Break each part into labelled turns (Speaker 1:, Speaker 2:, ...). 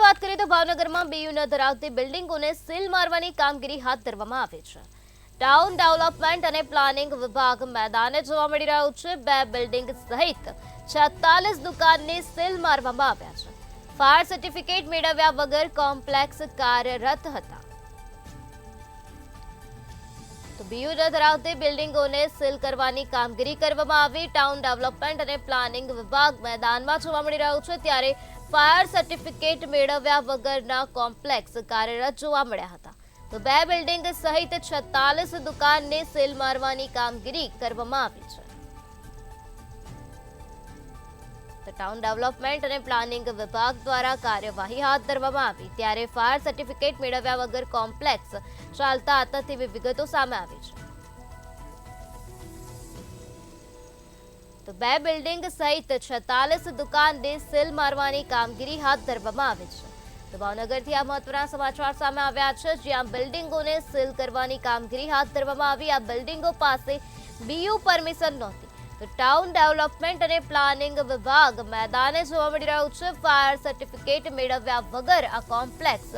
Speaker 1: વાત કરીએ તો ભાવનગરમાં બીયુ ન ધરાવતી બિલ્ડિંગોને સીલ મારવાની કામગીરી હાથ ધરવામાં આવી છે। ટાઉન ડેવલપમેન્ટ અને પ્લાનિંગ વિભાગ મેદાને જોવા મળી રહ્યું છે। 2 બિલ્ડિંગ સહિત 46 દુકાનને સીલ મારવામાં આવ્યા છે। ફાયર સર્ટિફિકેટ મેળવ્યા વગર કોમ્પ્લેક્સ કાર્યરત હતા। તો બીયુ ન ધરાવતી બિલ્ડિંગોને સીલ કરવાની કામગીરી કરવામાં આવી। ટાઉન ડેવલપમેન્ટ અને પ્લાનિંગ વિભાગ મેદાનમાં જોવા મળી રહ્યું છે, ત્યારે ફાયર સર્ટિફિકેટ મેળવ્યા વગરના કોમ્પ્લેક્સ કાર્યરત જોવા મળ્યા હતા। તો 2 બિલ્ડિંગ સહિત 46 દુકાનને સીલ મારવાની કામગીરી કરવામાં આવી છે। તો ટાઉન ડેવલપમેન્ટ અને પ્લાનિંગ વિભાગ દ્વારા કાર્યવાહી હાથ ધરવામાં આવી, ત્યારે ફાયર સર્ટિફિકેટ મેળવ્યા વગર કોમ્પ્લેક્સ ચાલતા હતા તેવી વિગતો સામે આવી છે। તો 2 બિલ્ડિંગ સહિત 46 દુકાનને સીલ મારવાની કામગીરી હાથ ધરવામાં આવી છે। તો ભાવનગરથી આ મહત્વના સમાચાર સામે આવ્યા છે, જ્યાં બિલ્ડિંગોને સીલ કરવાની કામગીરી હાથ ધરવામાં આવી। આ બિલ્ડિંગો પાસે બીયુ પરમિશન નહોતી, તો ટાઉન ડેવલપમેન્ટ અને પ્લાનિંગ વિભાગ મેદાને જોવા મળી રહ્યું છે। ફાયર સર્ટિફિકેટ મેળવ્યા વગર આ કોમ્પ્લેક્સ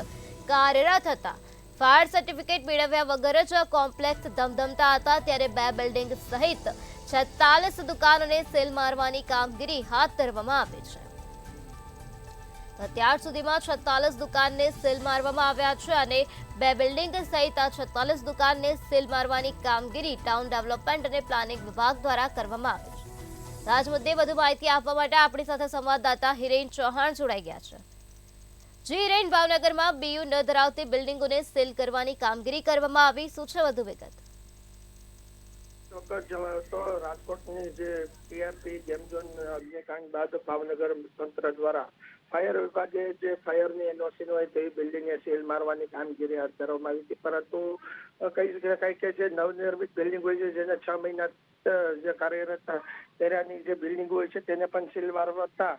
Speaker 1: કાર્યરત હતા। ફાયર સર્ટિફિકેટ મેળવ્યા વગર જ આ કોમ્પ્લેક્સ ધમધમતા હતા, ત્યારે 2 બિલ્ડિંગ સહિત 46 દુકાનોને સીલ મારવાની કામગીરી હાથ ધરવામાં આવી છે। અત્યાર સુધીમાં 46 દુકાનને સીલ મારવામાં આવ્યા છે અને 2 બિલ્ડિંગ સહિત આ 46 દુકાનને સીલ મારવાની કામગીરી ટાઉન ડેવલપમેન્ટ અને પ્લાનિંગ વિભાગ દ્વારા કરવામાં આવી છે। આજ મુદ્દે વધુ માહિતી આપવા માટે આપણી સાથે સંવાદદાતા હિરેન ચૌહાણ જોડાઈ ગયા છે। જી હિરેન, ભાવનગરમાં બીયુ ન ધરાવતી બિલ્ડિંગોને સીલ કરવાની કામગીરી કરવામાં આવી, શું છે વધુ વિગત?
Speaker 2: ચોક્કસ જણાવો તો રાજકોટની જે ટીઆરપી ગેમઝોન અગ્નિકાંડ બાદ ભાવનગર તંત્ર દ્વારા ફાયર વિભાગે જે ફાયરની એનઓસી હોય તેવી બિલ્ડિંગે સીલ મારવાની કામગીરી હાથ ધરવામાં આવી હતી, પરંતુ કહી શકાય કે જે નવનિર્મિત બિલ્ડિંગ હોય છે જેને 6 મહિના જે કાર્યરત તેરાની જે બિલ્ડિંગ હોય છે તેને પણ સીલ મારવાતા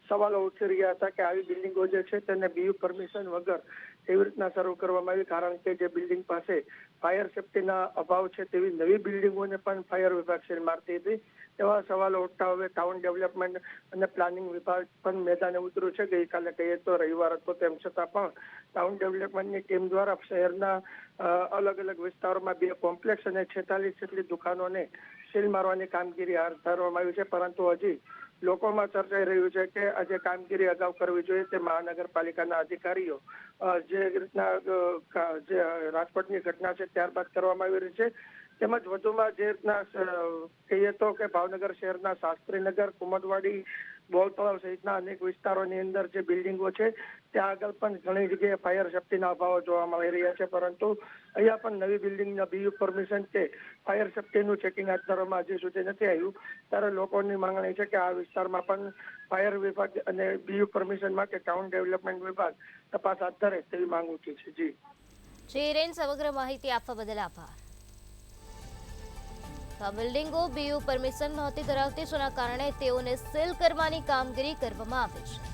Speaker 2: સવાલો ઉઠી રહ્યા હતા કે આવી બિલ્ડિંગો જે છે તેને બીયુ પરમિશન વગર એવી રીતના શરૂ કરવામાં આવી, કારણ કે જે બિલ્ડિંગ પાસે ફાયર સેફટીના અભાવ છે તેવી નવી બિલ્ડિંગોને પણ ફાયર વિભાગ સીલ મારતી હતી। એવા સવાલો ઉઠતા હવે ટાઉન ડેવલપમેન્ટ અને પ્લાનિંગ વિભાગ પણ મેદાને ઉતર્યું છે। ગઈકાલે કહીએ તો રવિવાર હતો, તેમ છતાં પણ ટાઉન ડેવલપમેન્ટની ટીમ દ્વારા શહેરના અલગ અલગ વિસ્તારોમાં 2 કોમ્પ્લેક્સ અને 46 જેટલી દુકાનોને સીલ મારવાની કામગીરી હાથ ધરવામાં આવી છે, પરંતુ હજી લોકોમાં ચર્ચાઈ રહ્યું છે કે આ જે કામગીરી અગાઉ કરવી જોઈએ તે મહાનગરપાલિકાના અધિકારીઓ જે રીતના જે રાજકોટની ઘટના છે ત્યારબાદ કરવામાં આવી રહી છે। તેમજ વધુમાં જે રીતના કહીએ તો કે ભાવનગર શહેરના શાસ્ત્રીનગર, કુમદવાડી, બોલ તળાવ સહિતના અનેક વિસ્તારોની અંદર જે બિલ્ડિંગો છે ત્યાં આગળ પણ ઘણી જગ્યાએ ફાયર સેફટીના અભાવો જોવા મળી રહ્યા છે, પરંતુ અહીંયા પણ નવી બિલ્ડિંગના બીયુ પરમિશન કે ફાયર સેફટીનું ચેકિંગ હાથ ધરવામાં હજી સુધી નથી આવ્યું। ત્યારે લોકોની માંગણી છે કે આ વિસ્તારમાં પણ ફાયર વિભાગ અને બીયુ પરમિશન માટે ટાઉન ડેવલપમેન્ટ વિભાગ તપાસ હાથ ધરે તેવી માંગ ઉઠી છે। જી
Speaker 1: હિરેન, સમગ્ર માહિતી આપવા બદલ આભાર। આ બિલ્ડિંગો બીયુ પરમિશન નહોતી ધરાવતી, જેના કારણે તેઓને સીલ કરવાની કામગીરી કરવામાં આવી છે।